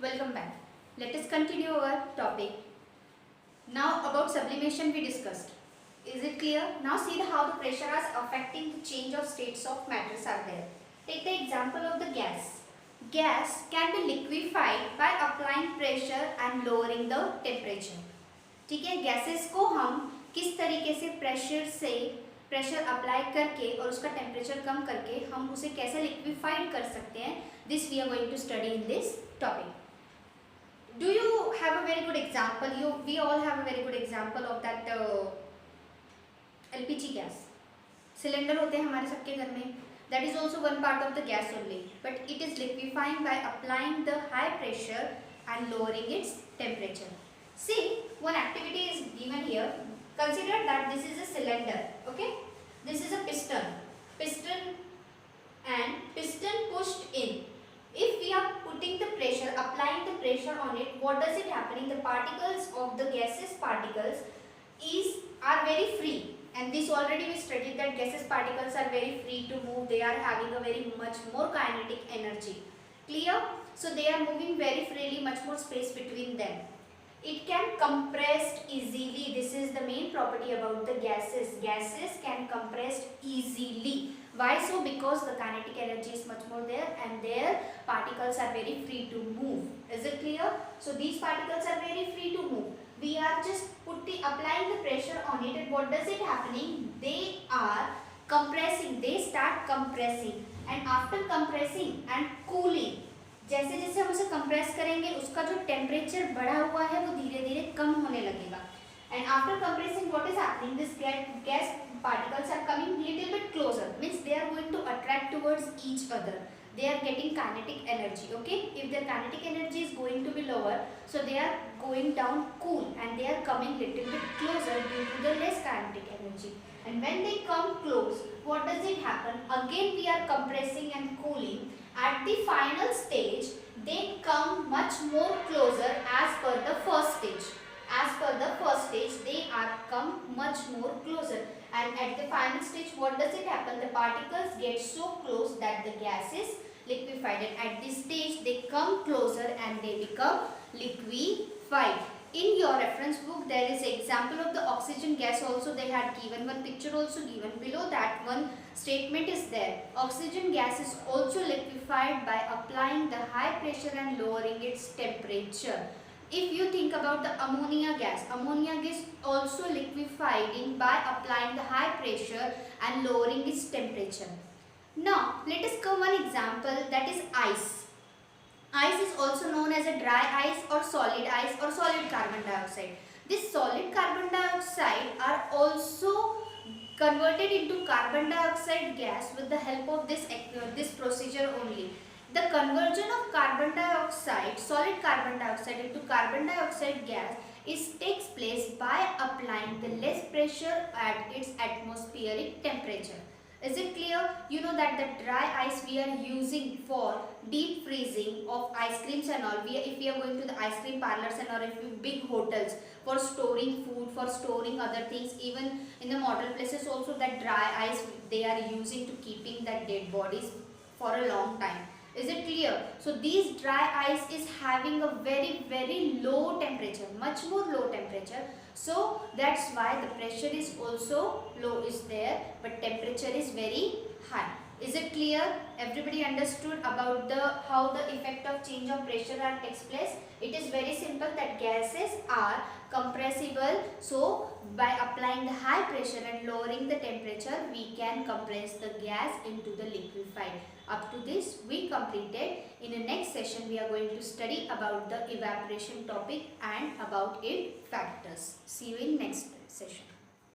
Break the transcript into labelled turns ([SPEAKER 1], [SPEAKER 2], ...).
[SPEAKER 1] Welcome back. Let us continue our topic. Now about sublimation we discussed. Is it clear? Now see how the pressure is affecting the change of states of matters are there. Take the example of the gas. Gas can be liquefied by applying pressure and lowering the temperature. ठीक है, gases को हम किस तरीके से pressure apply करके और उसका टेम्परेचर कम करके हम उसे कैसे लिक्विफाइड कर सकते हैं, this we are going to study in this topic. Do you have a very good example? We all have a very good example of that LPG gas. Cylinder होते हैं हमारे सबके घर में. That is also one part of the gas only, but it is liquefying by applying the high pressure and lowering its temperature. See, one activity is given here. Consider that this is a cylinder. Okay, this is a piston pushed in. If we are putting the pressure, applying the pressure on it, what does it happening? The particles of the gaseous particles are very free, and this already we studied that gaseous particles are very free to move. They are having a very much more kinetic energy. Clear? So they are moving very freely, much more space between them. It can compress easily. This is the main property about the gases. Gases can compress easily. Why so? Because the kinetic energy is much more there and their particles are very free to move. Is it clear? So these particles are very free to move. We are just applying the pressure on it, and what does it happening? They are compressing. They start compressing, and after compressing and cooling, जैसे जैसे हम उसे compress करेंगे उसका जो temperature बढ़ा हुआ है वो धीरे धीरे कम होने लगेगा. And after compressing, what is happening? This gas particles are coming little bit closer. Means they are going to attract towards each other. They are getting kinetic energy. Okay, if their kinetic energy is going to be lower, so they are going down cool, and they are coming little bit closer due to the less kinetic energy. And when they come close, what does it happen? Again we are compressing and cooling. At the final stage, they come much more closer as per the first stage. As per the first stage, they are come much more closer, and at the final stage, what does it happen? The particles get so close that the gas is liquefied, and at this stage they come closer and they become liquefied. In your reference book, there is an example of the oxygen gas also. They had given one picture also given. Below that one statement is there. Oxygen gas is also liquefied by applying the high pressure and lowering its temperature. If you think about the ammonia gas also liquefying by applying the high pressure and lowering its temperature. Now, let us come one example, that is ice. Ice is also known as a dry ice or solid carbon dioxide. This solid carbon dioxide are also converted into carbon dioxide gas with the help of this procedure only. The conversion of solid carbon dioxide into carbon dioxide gas takes place by applying the less pressure at its atmospheric temperature. Is it clear? You know that the dry ice we are using for deep freezing of ice creams and all. If we are going to the ice cream parlors and or if we big hotels for storing food, for storing other things, even in the model places also, that dry ice they are using to keeping that dead bodies for a long time. Is it clear? So these dry ice is having a very low temperature, much more low temperature. So that's why the pressure is also low is there, but temperature is very high. Is it clear? Everybody understood about how the effect of change of pressure takes place? It is very simple that gases are compressible. So by applying the high pressure and lowering the temperature, we can compress the gas into the liquefied. Up to this we completed. In the next session we are going to study about the evaporation topic and about its factors. See you in next session.